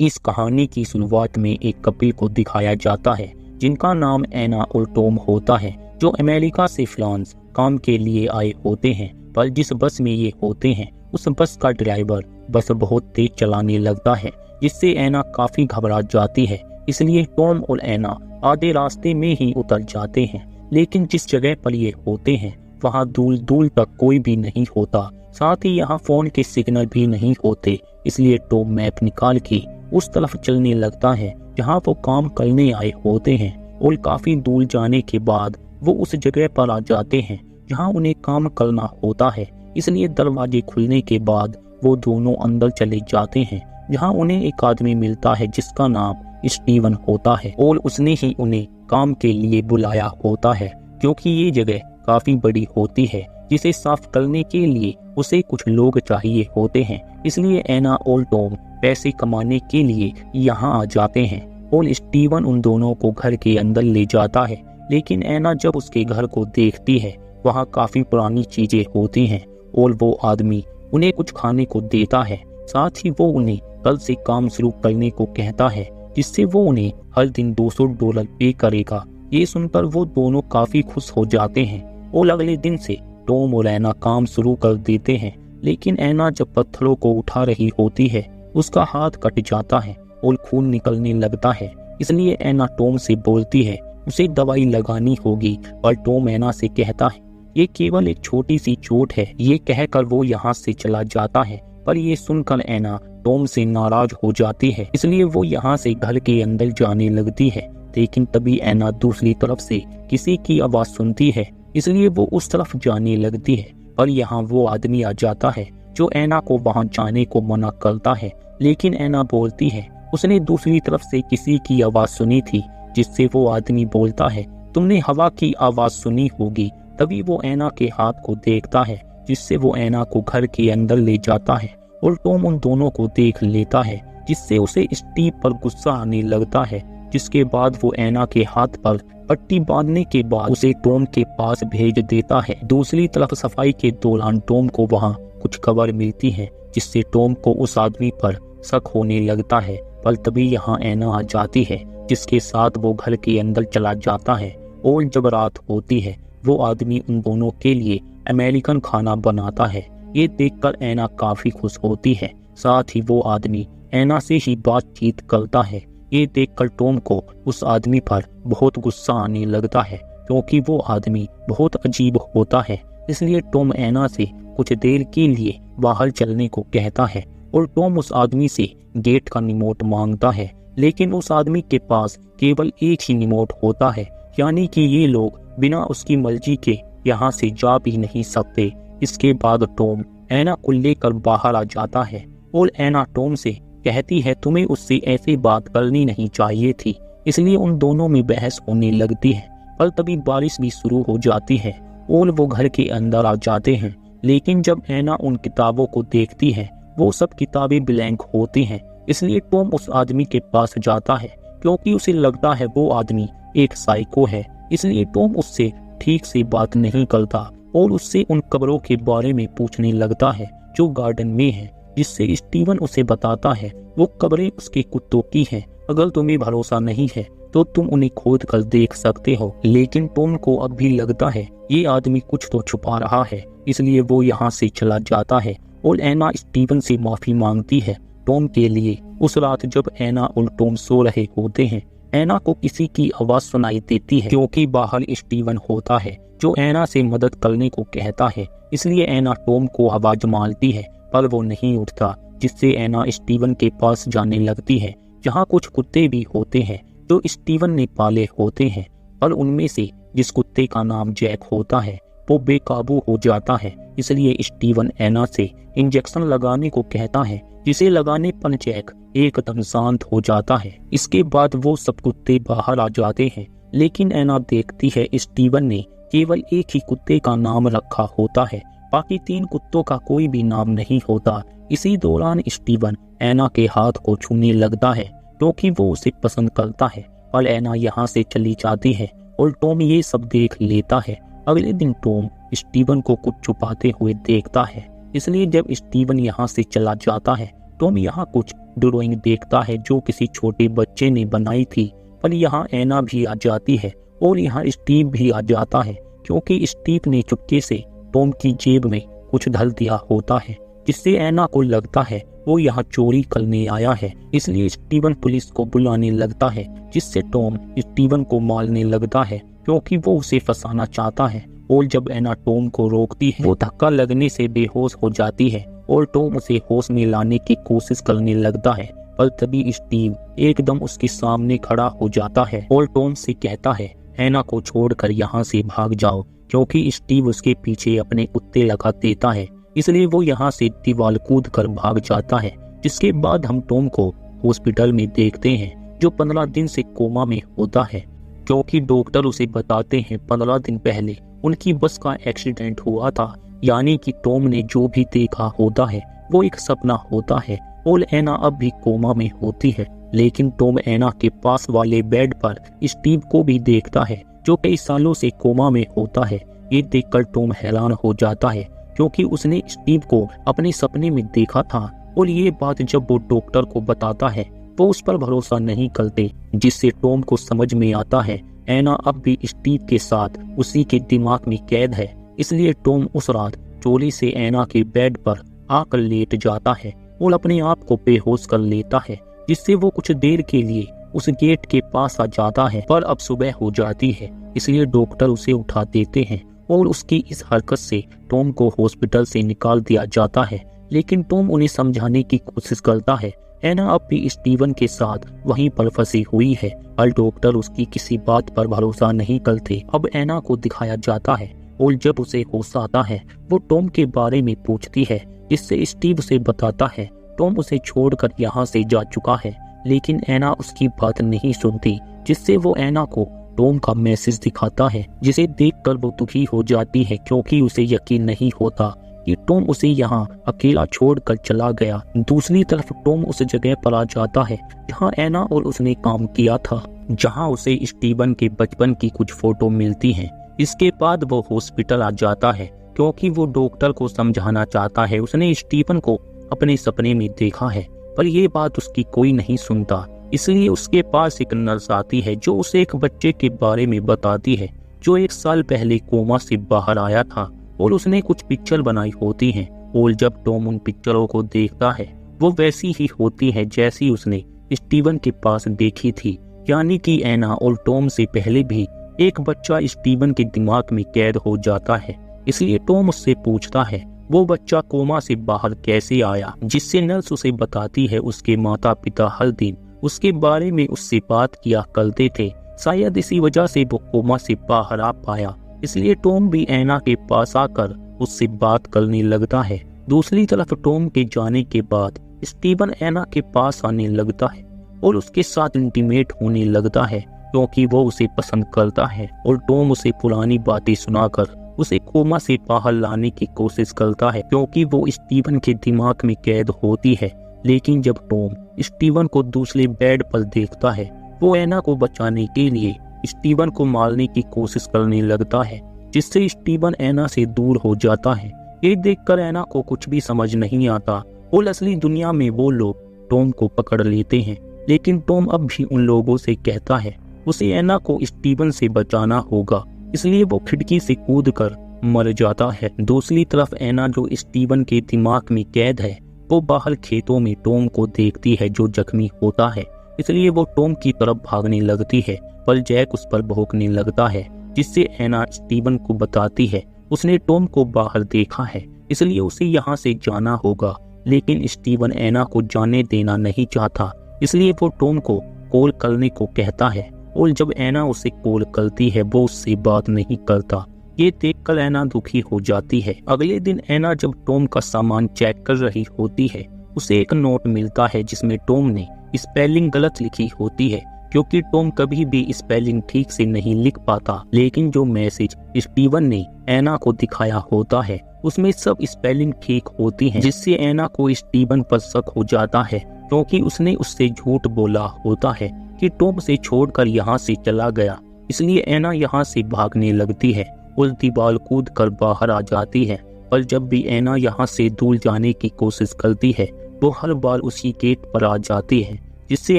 इस कहानी की शुरुआत में एक कपल को दिखाया जाता है जिनका नाम एना और टॉम होता है, जो अमेरिका से फ्रांस काम के लिए आए होते हैं। पर जिस बस में ये होते हैं उस बस का ड्राइवर बस बहुत तेज चलाने लगता है, जिससे एना काफी घबरा जाती है। इसलिए टॉम और एना आधे रास्ते में ही उतर जाते हैं। लेकिन जिस जगह पर ये होते हैं वहाँ दूर दूर तक कोई भी नहीं होता, साथ ही यहाँ फोन के सिग्नल भी नहीं होते। इसलिए टॉम मैप निकाल के उस तरफ चलने लगता है जहाँ वो काम करने आए होते हैं, और काफी दूर जाने के बाद वो उस जगह पर आ जाते हैं जहाँ उन्हें काम करना होता है। इसलिए दरवाजे खुलने के बाद वो दोनों अंदर चले जाते हैं, जहाँ उन्हें एक आदमी मिलता है जिसका नाम स्टीवन होता है, और उसने ही उन्हें काम के लिए बुलाया होता है, क्योंकि ये जगह काफी बड़ी होती है जिसे साफ करने के लिए उसे कुछ लोग चाहिए होते हैं। इसलिए एना और टॉम पैसे कमाने के लिए यहाँ आ जाते हैं, और स्टीवन उन दोनों को घर के अंदर ले जाता है। लेकिन एना जब उसके घर को देखती है वहाँ काफी पुरानी चीजें होती हैं, और वो आदमी उन्हें कुछ खाने को देता है। साथ ही वो उन्हें कल से काम शुरू करने को कहता है, जिससे वो उन्हें हर दिन $200 पे करेगा। ये सुनकर वो दोनों काफी खुश हो जाते हैं, और अगले दिन से टॉम और एना काम शुरू कर देते हैं। लेकिन एना जब पत्थरों को उठा रही होती है उसका हाथ कट जाता है और खून निकलने लगता है। इसलिए एना टॉम से बोलती है उसे दवाई लगानी होगी, और टॉम एना से कहता है ये केवल एक छोटी सी चोट है। ये कहकर वो यहाँ से चला जाता है, पर ये सुनकर एना टॉम से नाराज हो जाती है। इसलिए वो यहाँ से घर के अंदर जाने लगती है। लेकिन तभी एना दूसरी तरफ से किसी की आवाज सुनती है, इसलिए वो उस तरफ जाने लगती है। पर यहाँ वो आदमी आ जाता है जो एना को वहां जाने को मना करता है। लेकिन एना बोलती है उसने दूसरी तरफ से किसी की आवाज सुनी थी, जिससे वो आदमी बोलता है तुमने हवा की आवाज सुनी होगी। तभी वो एना के हाथ को देखता है, जिससे वो एना को घर के अंदर ले जाता है, और टॉम उन दोनों को देख लेता है, जिससे उसे स्टीव पर गुस्सा आने लगता है। जिसके बाद वो एना के हाथ पर पट्टी बांधने के बाद उसे टॉम के पास भेज देता है। दूसरी तरफ सफाई के दौरान टॉम को वहाँ कुछ खबर मिलती है, जिससे टॉम को उस आदमी पर शक होने लगता है। पर तभी यहाँ एना आ जाती है, जिसके साथ वो घर के अंदर चला जाता है। और जब रात होती है वो आदमी उन दोनों के लिए अमेरिकन खाना बनाता है। ये देखकर एना काफी खुश होती है। साथ ही वो आदमी एना से ही बातचीत करता है। ये देखकर टॉम को उस आदमी पर बहुत गुस्सा आने लगता है, क्योंकि वो आदमी बहुत अजीब होता है। इसलिए टॉम एना से कुछ देर के लिए बाहर चलने को कहता है, और टॉम उस आदमी से गेट का रिमोट मांगता है। लेकिन उस आदमी के पास केवल एक ही रिमोट होता है, यानी कि ये लोग बिना उसकी मर्जी के यहाँ से जा भी नहीं सकते। इसके बाद टॉम एना को लेकर बाहर आ जाता है, और एना टॉम से कहती है तुम्हें उससे ऐसी बात करनी नहीं चाहिए थी। इसलिए उन दोनों में बहस होने लगती है। पर तभी बारिश भी शुरू हो जाती है, और वो घर के अंदर आ जाते हैं। लेकिन जब एना उन किताबों को देखती है वो सब किताबें ब्लैंक होती हैं। इसलिए टॉम उस आदमी के पास जाता है, क्योंकि उसे लगता है वो आदमी एक साइको है। इसलिए टॉम उससे ठीक से बात नहीं करता, और उससे उन कब्रों के बारे में पूछने लगता है जो गार्डन में है, जिससे स्टीवन उसे बताता है वो कब्रें उसके कुत्तों की हैं। अगर तुम्हें भरोसा नहीं है तो तुम उन्हें खोद कर देख सकते हो। लेकिन टॉम को अब भी लगता है ये आदमी कुछ तो छुपा रहा है, इसलिए वो यहाँ से चला जाता है, और एना स्टीवन से माफी मांगती है टॉम के लिए। उस रात जब एना और टॉम सो रहे होते हैं, एना को किसी की आवाज सुनाई देती है, क्योंकि बाहर स्टीवन होता है जो एना से मदद करने को कहता है। इसलिए एना टॉम को आवाज मारती है, पर वो नहीं उठता, जिससे एना स्टीवन के पास जाने लगती है, जहाँ कुछ कुत्ते भी होते हैं जो स्टीवन ने पाले होते हैं। पर उनमें से जिस कुत्ते का नाम जैक होता है वो बेकाबू हो जाता है। इसलिए स्टीवन एना से इंजेक्शन लगाने को कहता है, जिसे लगाने पर जैक एकदम शांत हो जाता है। इसके बाद वो सब कुत्ते बाहर आ जाते हैं। लेकिन एना देखती है स्टीवन ने केवल एक ही कुत्ते का नाम रखा होता है, बाकी 3 कुत्तों का कोई भी नाम नहीं होता। इसी दौरान स्टीवन एना के हाथ को छूने लगता है, क्योंकि वो उसे पसंद करता है। पर एना यहाँ से चली जाती है, और टॉम ये सब देख लेता है। अगले दिन टॉम स्टीवन को कुछ छुपाते हुए देखता है। इसलिए जब स्टीवन यहाँ से चला जाता है टॉम यहाँ कुछ ड्राइंग देखता है जो किसी छोटे बच्चे ने बनाई थी, पर यहाँ ऐना भी आ जाती है और यहाँ स्टीव भी आ जाता है, क्योंकि स्टीव ने चुपके से टॉम की जेब में कुछ धर दिया होता है, जिससे ऐना को लगता है वो यहाँ चोरी करने आया है। इसलिए स्टीवन पुलिस को बुलाने लगता है, जिससे टॉम स्टीवन को मारने लगता है क्योंकि वो उसे फंसाना चाहता है। और जब ऐना टॉम को रोकती है, वो धक्का लगने से बेहोश हो जाती है और टॉम उसे होश में लाने की कोशिश करने लगता है, पर तभी स्टीव एकदम उसके सामने खड़ा हो जाता है और टॉम से कहता है ऐना को छोड़कर यहाँ से भाग जाओ, क्योंकि स्टीव उसके पीछे अपने कुत्ते लगा देता है। इसलिए वो यहाँ से दीवार कूद कर भाग जाता है। जिसके बाद हम टॉम को हॉस्पिटल में देखते हैं, जो 15 दिन से कोमा में होता है, क्योंकि डॉक्टर उसे बताते हैं 15 दिन पहले उनकी बस का एक्सीडेंट हुआ था, यानी कि टॉम ने जो भी देखा होता है वो एक सपना होता है और ऐना अब भी कोमा में होती है। लेकिन टॉम ऐना के पास वाले बेड पर स्टीव को भी देखता है, जो कई सालों से कोमा में होता है। ये देखकर टॉम हैरान हो जाता है, क्योंकि उसने स्टीव को अपने सपने में देखा था। और ये बात जब वो डॉक्टर को बताता है, वो उस पर भरोसा नहीं करते, जिससे टॉम को समझ में आता है ऐना अब भी स्टीव के साथ उसी के दिमाग में कैद है। इसलिए टॉम उस रात चोरी से ऐना के बेड पर आकर लेट जाता है और अपने आप को बेहोश कर लेता है, जिससे वो कुछ देर के लिए उस गेट के पास आ जाता है। पर अब सुबह हो जाती है, इसलिए डॉक्टर उसे उठा देते हैं और उसकी इस हरकत से टॉम को हॉस्पिटल से निकाल दिया जाता है। लेकिन टॉम उन्हें समझाने की कोशिश करता है ऐना अब भी स्टीवन के साथ वहीं पर फंसी हुई है, पर डॉक्टर उसकी किसी बात पर भरोसा नहीं करते। अब ऐना को दिखाया जाता है और जब उसे होश आता है, वो टॉम के बारे में पूछती है, जिससे स्टीव उसे बताता है टॉम उसे छोड़कर यहाँ से जा चुका है। लेकिन ऐना उसकी बात नहीं सुनती, जिससे वो ऐना को टॉम का मैसेज दिखाता है, जिसे देखकर वो दुखी हो जाती है, क्योंकि उसे यकीन नहीं होता कि टॉम उसे यहाँ अकेला छोड़कर चला गया। दूसरी तरफ टॉम उस जगह पर आ जाता है जहाँ ऐना और उसने काम किया था, जहाँ उसे स्टीवन के बचपन की कुछ फोटो मिलती हैं। इसके बाद वो हॉस्पिटल आ जाता है, क्योंकि वो डॉक्टर को समझाना चाहता है उसने स्टीवन को अपने सपने में देखा है, पर ये बात उसकी कोई नहीं सुनता। इसलिए उसके पास एक नर्स आती है, जो उसे एक बच्चे के बारे में बताती है, जो 1 साल पहले कोमा से बाहर आया था और उसने कुछ पिक्चर बनाई होती हैं। और जब टॉम उन पिक्चरों को देखता है, वो वैसी ही होती है जैसी उसने स्टीवन के पास देखी थी, यानी कि ऐना और टॉम से पहले भी एक बच्चा स्टीवन के दिमाग में कैद हो जाता है। इसलिए टॉम उससे पूछता है वो बच्चा कोमा से बाहर कैसे आया, जिससे नर्स उसे बताती है उसके माता पिता हर दिन उसके बारे में उससे बात किया करते थे, शायद इसी वजह से वो कोमा से बाहर आ पाया। इसलिए टॉम भी ऐना के पास आकर उससे बात करने लगता है। दूसरी तरफ टॉम के जाने के बाद स्टीवन ऐना के पास आने लगता है और उसके साथ इंटीमेट होने लगता है, क्योंकि वो उसे पसंद करता है। और टॉम उसे पुरानी बातें सुनाकर उसे कोमा से बाहर लाने की कोशिश करता है, क्योंकि वो स्टीवन के दिमाग में कैद होती है। लेकिन जब टॉम स्टीवन को दूसरे बेड पर देखता है, वो ऐना को बचाने के लिए स्टीवन को मारने की कोशिश करने लगता है, जिससे स्टीवन ऐना से दूर हो जाता है। ये देखकर ऐना को कुछ भी समझ नहीं आता और असली दुनिया में वो लोग टॉम को पकड़ लेते हैं। लेकिन टॉम अब भी उन लोगों से कहता है उसे ऐना को स्टीवन से बचाना होगा, इसलिए वो खिड़की से कूदकर मर जाता है। दूसरी तरफ ऐना, जो स्टीवन के दिमाग में कैद है, वो बाहर खेतों में टॉम को देखती है जो जख्मी होता है, इसलिए वो टॉम की तरफ भागने लगती है, पर जैक उस पर भौंकने लगता है, जिससे ऐना स्टीवन को बताती है उसने टॉम को बाहर देखा है, इसलिए उसे यहाँ से जाना होगा। लेकिन स्टीवन ऐना को जाने देना नहीं चाहता, इसलिए वो टॉम को कॉल करने को कहता है। और जब ऐना उसे कॉल करती है, वो उससे बात नहीं करता। ये देखकर ऐना दुखी हो जाती है। अगले दिन ऐना जब टॉम का सामान चेक कर रही होती है, उसे एक नोट मिलता है जिसमें टॉम ने स्पेलिंग गलत लिखी होती है, क्योंकि टॉम कभी भी स्पेलिंग ठीक से नहीं लिख पाता। लेकिन जो मैसेज स्टीवन ने ऐना को दिखाया होता है, उसमें सब स्पेलिंग ठीक होती है, जिससे ऐना को स्टीवन पर शक हो जाता है, क्योंकि उसने उससे झूठ बोला होता है कि टॉम से छोड़कर यहाँ से चला गया। इसलिए ऐना यहाँ से भागने लगती है और दीवार कूद कर बाहर आ जाती है। पर जब भी ऐना यहाँ से दूर जाने की कोशिश करती है, वो हर बार उसी गेट पर आ जाती है, जिससे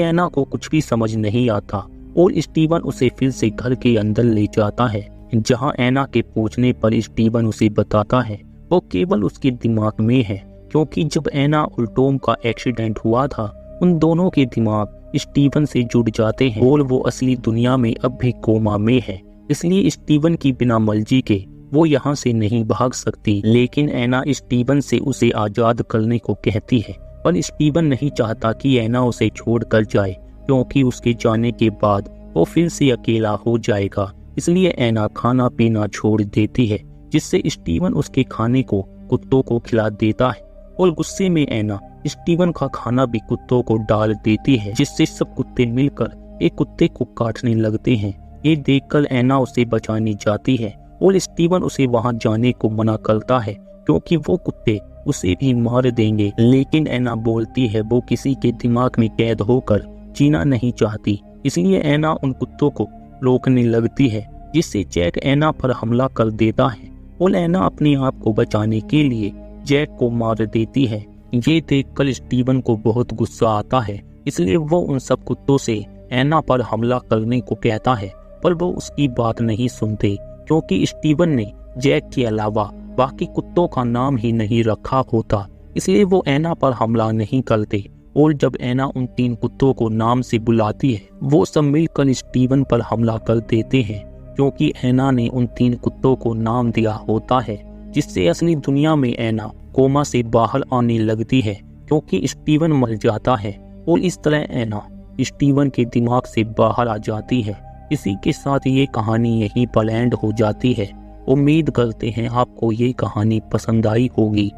ऐना को कुछ भी समझ नहीं आता और स्टीवन उसे फिर से घर के अंदर ले जाता है, जहां ऐना के पूछने पर स्टीवन उसे बताता है वो केवल उसके दिमाग में है, क्योंकि जब ऐना और टॉम का एक्सीडेंट हुआ था उन दोनों के दिमाग स्टीवन से जुड़ जाते हैं और वो असली दुनिया में अब भी कोमा में है। इसलिए स्टीवन की बिना मर्जी के वो यहाँ से नहीं भाग सकती, लेकिन ऐना स्टीवन से उसे आजाद करने को कहती है, पर स्टीवन नहीं चाहता कि ऐना उसे छोड़कर जाए, क्योंकि उसके जाने के बाद वो फिर से अकेला हो जाएगा। इसलिए ऐना खाना पीना छोड़ देती है, जिससे स्टीवन उसके खाने को कुत्तों को खिला देता है और गुस्से में ऐना स्टीवन का खाना भी कुत्तों को डाल देती है, जिससे सब कुत्ते मिलकर एक कुत्ते को काटने लगते हैं। ये देखकर ऐना उसे बचाने जाती है और स्टीवन उसे वहां जाने को मना करता है, क्योंकि वो कुत्ते उसे भी मार देंगे। लेकिन ऐना बोलती है वो किसी के दिमाग में कैद होकर जीना नहीं चाहती, इसलिए ऐना उन कुत्तों को रोकने लगती है, जिससे जैक ऐना पर हमला कर देता है और ऐना अपने आप को बचाने के लिए जैक को मार देती है। ये देखकर स्टीवन को बहुत गुस्सा आता है, इसलिए वो उन सब कुत्तों से ऐना पर हमला करने को कहता है, पर वो उसकी बात नहीं सुनते, क्योंकि स्टीवन ने जैक के अलावा बाकी कुत्तों का नाम ही नहीं रखा होता, इसलिए वो ऐना पर हमला नहीं करते। और जब ऐना उन 3 कुत्तों को नाम से बुलाती है, वो सब मिलकर स्टीवन पर हमला कर देते हैं, क्योंकि ऐना ने उन 3 कुत्तों को नाम दिया होता है, जिससे असली दुनिया में ऐना कोमा से बाहर आने लगती है, क्योंकि स्टीवन मर जाता है और इस तरह ऐना स्टीवन के दिमाग से बाहर आ जाती है। इसी के साथ ये कहानी यहीं पर एंड हो जाती है। उम्मीद करते हैं आपको ये कहानी पसंद आई होगी।